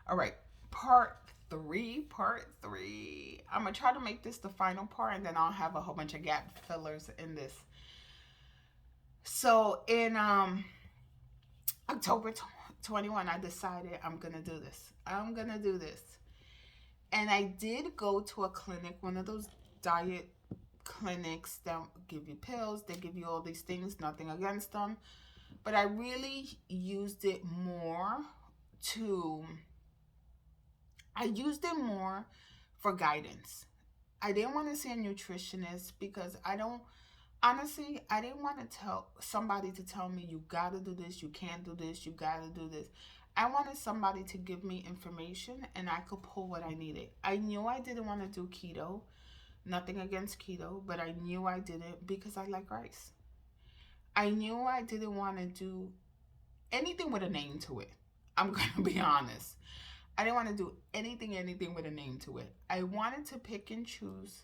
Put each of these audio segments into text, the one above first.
All right, part three. I'm gonna try to make this the final part, and then I'll have a whole bunch of gap fillers in this. So in October 21, I decided I'm gonna do this. I'm gonna do this, and I did go to a clinic, one of those diet clinics that give you pills. They give you all these things. Nothing against them, but I really used it more to I used it more for guidance. I didn't want to see a nutritionist because I didn't want to tell somebody to tell me you got to do this, you can't do this, you got to do this. I wanted somebody to give me information and I could pull what I needed. I knew I didn't want to do keto, nothing against keto, but I knew I didn't because I like rice. I knew I didn't want to do anything with a name to it. I'm going to be honest. I didn't want to do anything with a name to it. I wanted to pick and choose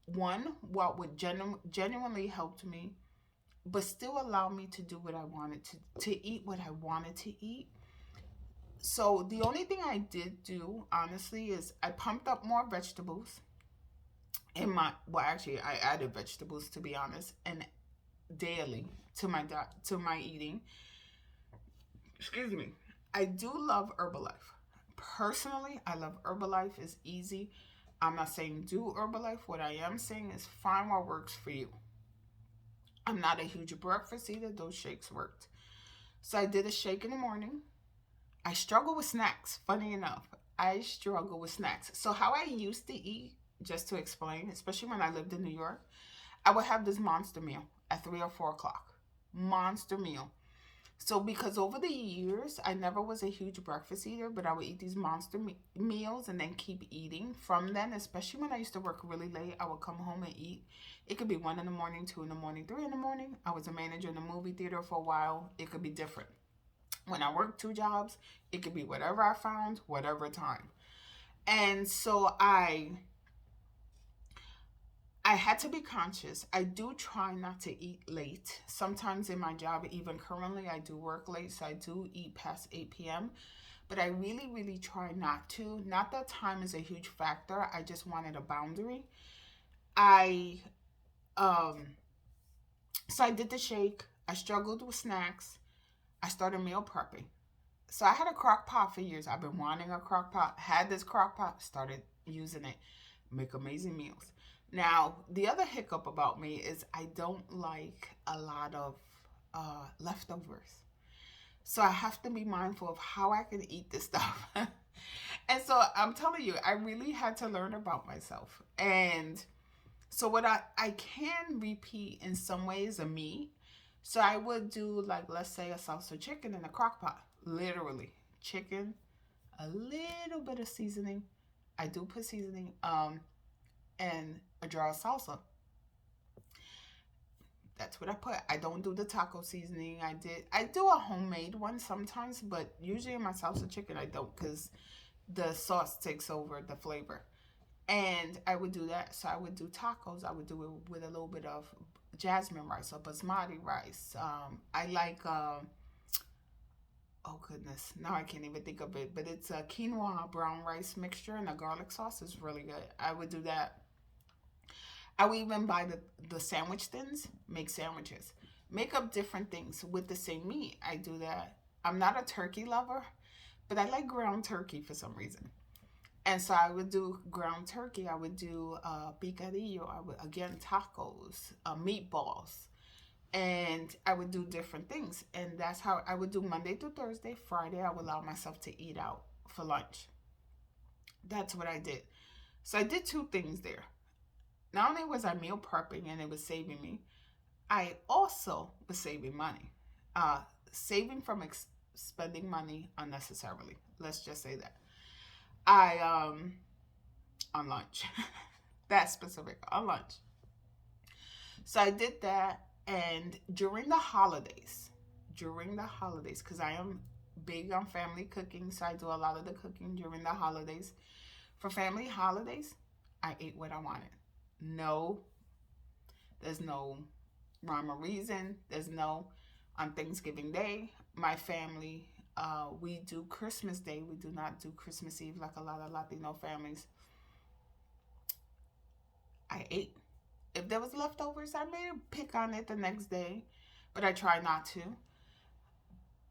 one, what would genuinely help me, but still allow me to do what I wanted to eat what I wanted to eat. So the only thing I did do, honestly, is I pumped up more vegetables in my, well, actually, I added vegetables to be honest, and daily to my eating. Excuse me. I do love Herbalife. Personally, I love Herbalife. It's easy. I'm not saying do Herbalife. What I am saying is find what works for you. I'm not a huge breakfast eater. Those shakes worked. So I did a shake in the morning. I struggle with snacks. Funny enough, I struggle with snacks. So how I used to eat, just to explain, especially when I lived in New York, I would have this monster meal at 3 or 4 o'clock. Monster meal. So because over the years, I never was a huge breakfast eater, but I would eat these monster meals and then keep eating from then, especially when I used to work really late, I would come home and eat. It could be 1 in the morning, 2 in the morning, 3 in the morning. I was a manager in a movie theater for a while. It could be different. When I worked 2 jobs, it could be whatever I found, whatever time. And so I had to be conscious. I do try not to eat late. Sometimes in my job, even currently, I do work late, so I do eat past 8 p.m. But I really, really try not to. Not that time is a huge factor. I just wanted a boundary. I um so I did the shake. I struggled with snacks. I started meal prepping. So I had a crock pot for years. I've been wanting a crock pot. Had this crock pot, started using it. Make amazing meals. Now, the other hiccup about me is I don't like a lot of leftovers. So I have to be mindful of how I can eat this stuff. And so I'm telling you, I really had to learn about myself. And so what I can repeat in some ways a meat. So I would do, like, let's say a salsa chicken in a crock pot. Literally. Chicken, a little bit of seasoning. I do put seasoning, and a jar of salsa. That's what I put. I don't do the taco seasoning. I do a homemade one sometimes, but usually in my salsa chicken I don't, because the sauce takes over the flavor. And I would do that. So I would do tacos. I would do it with a little bit of jasmine rice or basmati rice. I like oh goodness, now I can't even think of it, but it's a quinoa brown rice mixture and a garlic sauce is really good. I would do that. I would even buy the sandwich thins, make sandwiches, make up different things with the same meat. I do that. I'm not a turkey lover, but I like ground turkey for some reason. And so I would do ground turkey. I would do picadillo. I would, again, tacos, meatballs, and I would do different things. And that's how I would do Monday through Thursday. Friday, I would allow myself to eat out for lunch. That's what I did. So I did two things there. Not only was I meal prepping and it was saving me, I also was saving money. Uh, Saving from spending money unnecessarily. Let's just say that. I on lunch. That specific on lunch. So I did that, and during the holidays, because I am big on family cooking, so I do a lot of the cooking during the holidays. For family holidays, I ate what I wanted. No, there's no rhyme or reason. There's no, on Thanksgiving Day, my family. We do Christmas Day. We do not do Christmas Eve like a lot of Latino families. I ate. If there was leftovers, I may pick on it the next day, but I try not to.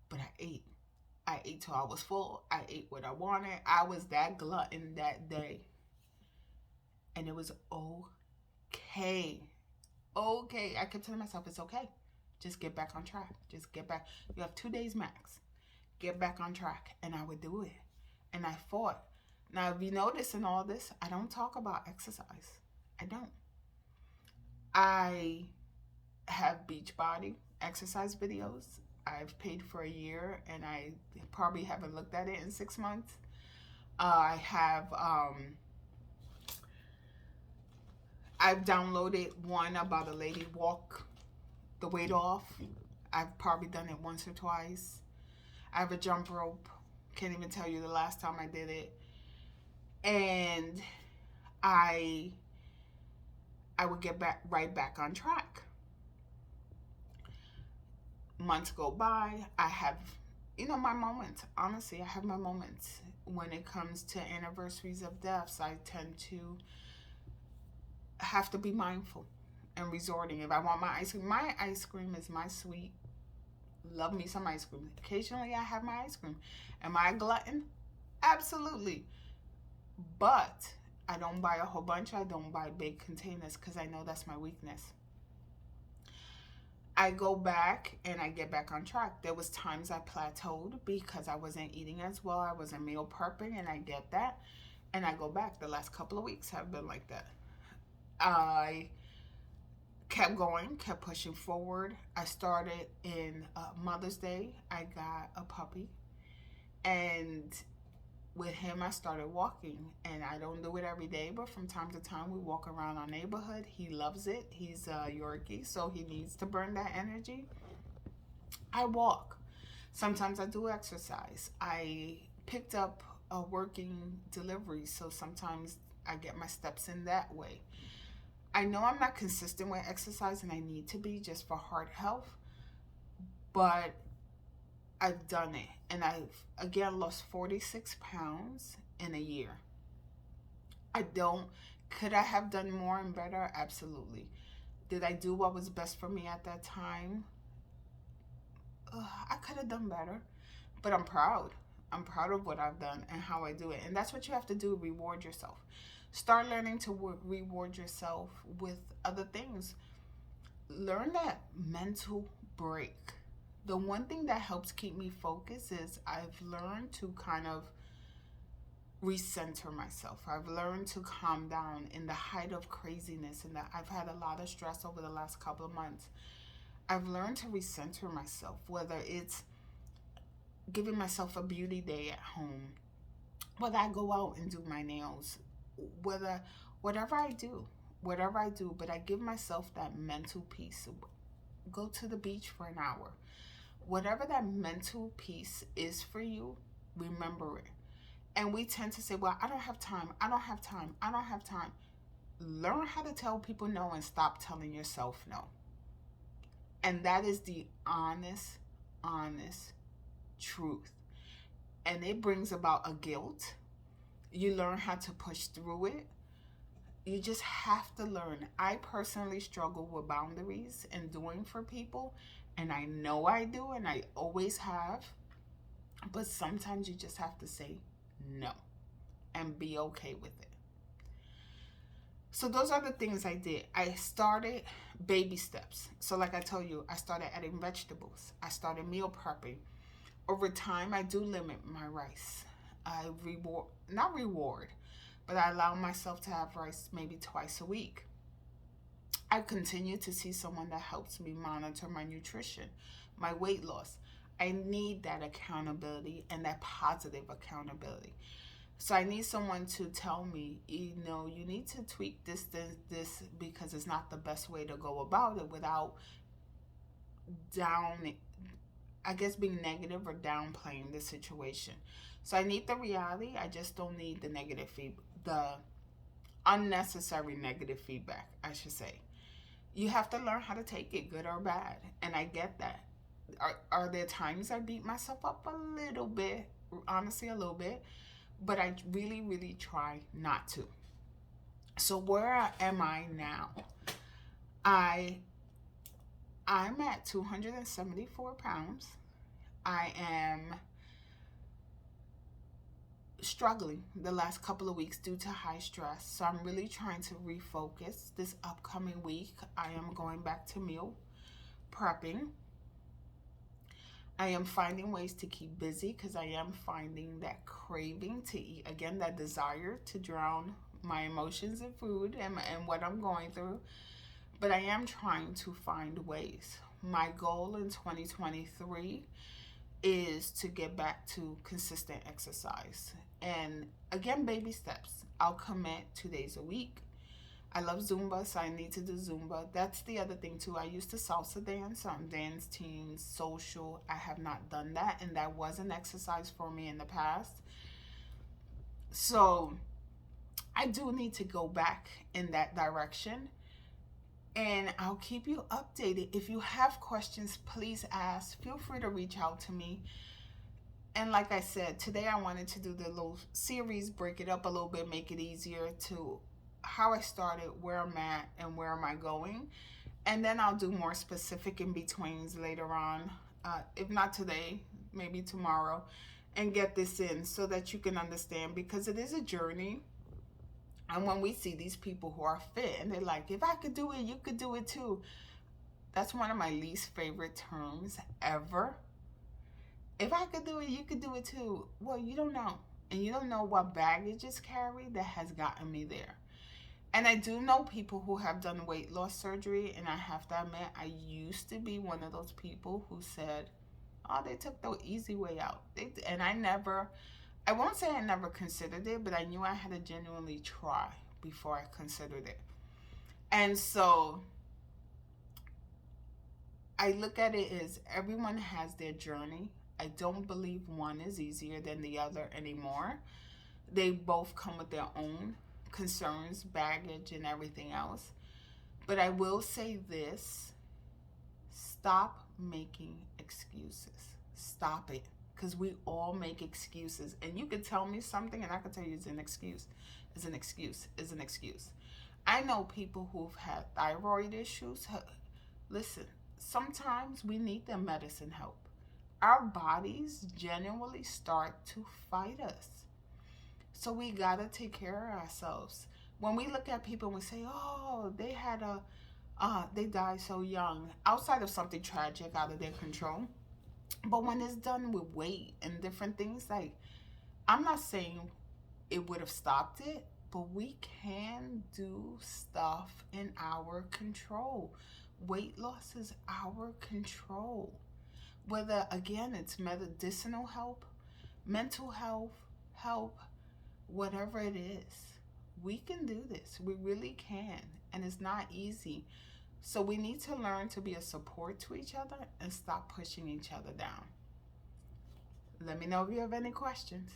But I ate. I ate till I was full. I ate what I wanted. I was that glutton that day. And it was okay. Okay. I kept telling myself, it's okay. Just get back on track. Just get back. You have 2 days max. Get back on track. And I would do it. And I fought. Now, if you notice in all this, I don't talk about exercise. I don't. I have Beachbody exercise videos. I've paid for a year and I probably haven't looked at it in 6 months. I've downloaded one about a lady walk the weight off. I've probably done it once or twice. I have a jump rope. Can't even tell you the last time I did it. And I would get right back on track. Months go by. I have, my moments. Honestly, I have my moments. When it comes to anniversaries of deaths, I tend to have to be mindful and resorting. If I want my ice cream is my sweet. Love me some ice cream. Occasionally, I have my ice cream. Am I a glutton? Absolutely. But I don't buy a whole bunch. I don't buy big containers because I know that's my weakness. I go back and I get back on track. There was times I plateaued because I wasn't eating as well. I wasn't meal prepping, and I get that. And I go back. The last couple of weeks have been like that. I kept going, kept pushing forward. I started in Mother's Day. I got a puppy. And with him, I started walking. And I don't do it every day, but from time to time, we walk around our neighborhood. He loves it. He's a Yorkie, so he needs to burn that energy. I walk. Sometimes I do exercise. I picked up a working delivery, so sometimes I get my steps in that way. I know I'm not consistent with exercise, and I need to be just for heart health, but I've done it, and I've again lost 46 pounds in a year. Could I have done more and better? Absolutely. Did I do what was best for me at that time? I could have done better, but I'm proud. I'm proud of what I've done and how I do it. And that's what you have to do, reward yourself. Start learning to reward yourself with other things. Learn that mental break. The one thing that helps keep me focused is I've learned to kind of recenter myself. I've learned to calm down in the height of craziness, and that I've had a lot of stress over the last couple of months. I've learned to recenter myself, whether it's giving myself a beauty day at home, whether I go out and do my nails, whatever I do, but I give myself that mental peace. Go to the beach for an hour. Whatever that mental peace is for you, remember it. And we tend to say, well, I don't have time. Learn how to tell people no and stop telling yourself no. And that is the honest truth. And it brings about a guilt. You learn how to push through it. You just have to learn. I personally struggle with boundaries and doing for people. And I know I do, and I always have. But sometimes you just have to say no and be okay with it. So those are the things I did. I started baby steps. So like I told you, I started adding vegetables. I started meal prepping. Over time, I do limit my rice. I not reward, but I allow myself to have rice maybe twice a week. I continue to see someone that helps me monitor my nutrition, my weight loss. I need that accountability and that positive accountability. So I need someone to tell me, you need to tweak this, because it's not the best way to go about it without being negative or downplaying the situation. So I need the reality. I just don't need the negative the unnecessary negative feedback, I should say. You have to learn how to take it, good or bad. And I get that. Are there times I beat myself up a little bit, honestly, a little bit, but I really, really try not to. So where am I now? I I'm at 274 pounds. I am struggling the last couple of weeks due to high stress. So I'm really trying to refocus. This upcoming week, I am going back to meal prepping. I am finding ways to keep busy because I am finding that craving to eat again, that desire to drown my emotions in food and what I'm going through. But I am trying to find ways. My goal in 2023 is to get back to consistent exercise. And again, baby steps. I'll commit 2 days a week. I love Zumba, so I need to do Zumba. That's the other thing too. I used to salsa dance on dance teams, social. I have not done that, and that was an exercise for me in the past. So I do need to go back in that direction. And I'll keep you updated. If you have questions, please ask. Feel free to reach out to me. And like I said, today I wanted to do the little series, break it up a little bit, make it easier to how I started, where I'm at, and where am I going. And then I'll do more specific in betweens later on, if not today, maybe tomorrow, and get this in so that you can understand, because it is a journey. And when we see these people who are fit and they're like, if I could do it, you could do it too. That's one of my least favorite terms ever. If I could do it, you could do it too. Well, you don't know. And you don't know what baggage is carried that has gotten me there. And I do know people who have done weight loss surgery. And I have to admit, I used to be one of those people who said, oh, they took the easy way out. And I won't say I never considered it, but I knew I had to genuinely try before I considered it. And so I look at it as everyone has their journey. I don't believe one is easier than the other anymore. They both come with their own concerns, baggage, and everything else. But I will say this: stop making excuses. Stop it. Because we all make excuses. And you could tell me something and I could tell you it's an excuse. It's an excuse. It's an excuse. I know people who've had thyroid issues. Listen, sometimes we need the medicine help. Our bodies genuinely start to fight us. So we got to take care of ourselves. When we look at people and we say, oh, they died so young, outside of something tragic out of their control. But when it's done with weight and different things, like, I'm not saying it would have stopped it, but we can do stuff in our control. Weight loss is our control. Whether, again, it's medicinal help, mental health, help, whatever it is, we can do this. We really can. And it's not easy. So we need to learn to be a support to each other and stop pushing each other down. Let me know if you have any questions.